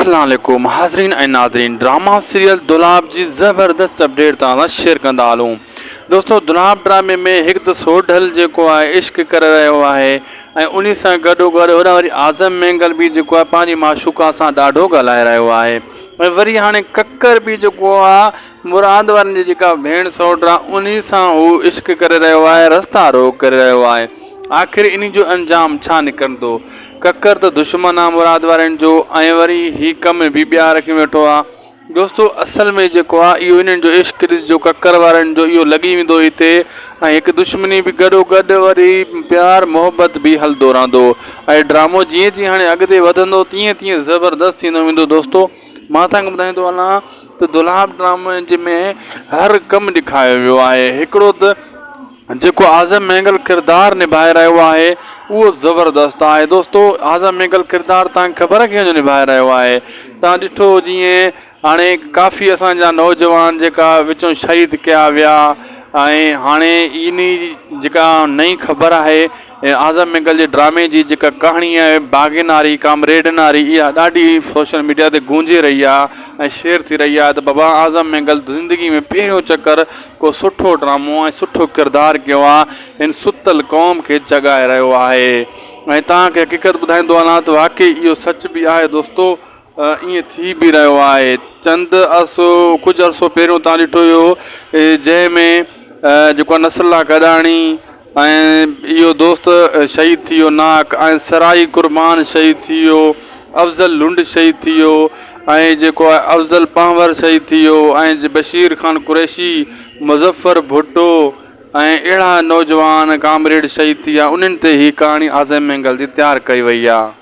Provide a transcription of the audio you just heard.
अस्सलाम वालेकुम हाज़रीन ऐं नाज़रीन। ड्रामा सीरियल दुलाब जी ज़बरदस्त अपडेट तव्हां सां शेयर कंदा हलूं। दोस्तों, दुलाब ड्रामे में हिकु त सोढल जेको आहे इश्क करे रहियो आहे ऐं उन सां गॾोगॾु हुन वरी आज़म मेंगल बि जेको आहे पंहिंजी माशूका सां ॾाढो ॻाल्हाए रहियो आहे। ऐं वरी हाणे ककर बि जेको आहे मुराद वारनि जी जेका भेण सौट आहे उन सां हू इश्क करे रहियो आहे, रस्ता रोक करे रहियो आहे। आख़िर इन जो अंजाम छा निकिरंदो? ककर त दुश्मन आहे मुराद वारनि जो ऐं वरी ही कम बि ॿिया रखी वेठो आहे। दोस्तों, असल में जेको आहे इहो इन्हनि जो इश्क ॾिसजो ककर वारनि जो इहो लॻी वेंदो हिते ऐं हिकु दुश्मनी बि गॾोगॾु वरी प्यार मोहबत बि हलंदो रहंदो ऐं ड्रामो जीअं जीअं हाणे अॻिते वधंदो तीअं तीअं ज़बरदस्त थींदो वेंदो। दोस्तों, मां तव्हांखे ॿुधाईंदो हलां त दुलाब ड्रामे जे में हर कमु ॾेखारियो वियो आहे। हिकिड़ो त जेको आज़म मेंगल किरदारु निभाए रहियो आहे उहो ज़बरदस्त आहे। दोस्तों, आज़म मेंगल किरदारु तव्हांखे ख़बर कंहिंजो निभाए रहियो आहे? तव्हां ॾिठो जीअं हाणे काफ़ी असांजा नौजवान जेका विचों शहीद कया विया ऐं हाणे इन जेका नई ख़बर आहे आज़म मेंगल जे ड्रामे जी जेका कहाणी आहे बाग़े नारी कामरेड नारी, इहा ॾाढी सोशल मीडिया ते गूंजे रही आहे ऐं शेयर थी रही आहे त बाबा आज़म मेंगल ज़िंदगी में पहिरियों चकर को सुठो ड्रामो ऐं सुठो किरदारु कयो आहे, हिन सुतल क़ौम खे जगाए रहियो आहे। ऐं तव्हांखे हक़ीक़त ॿुधाईंदो वञा त वाक़ई इहो सच बि आहे। दोस्तों, ईअं थी बि रहियो आहे। कुझु अर्सो पहिरियों तव्हां ॾिठो हुयो जंहिंमें जेको नसला कॾाणी ऐं इहो दोस्त शहीद थी वियो नाक ऐं सराई कुर्बान शहीद थी वियो, अफ़ज़ल लुंड शहीद थी वियो ऐं जेको आहे अफ़ज़ल पांवर शहीद थी वियो ऐं बशीर ख़ान कुरैशी, मुज़फ़र भुट्टो ऐं अहिड़ा नौजवान कामरेड शहीद थी विया। उन्हनि ते ही कहाणी आज़म मेंगल जी तयारु कई वई आहे।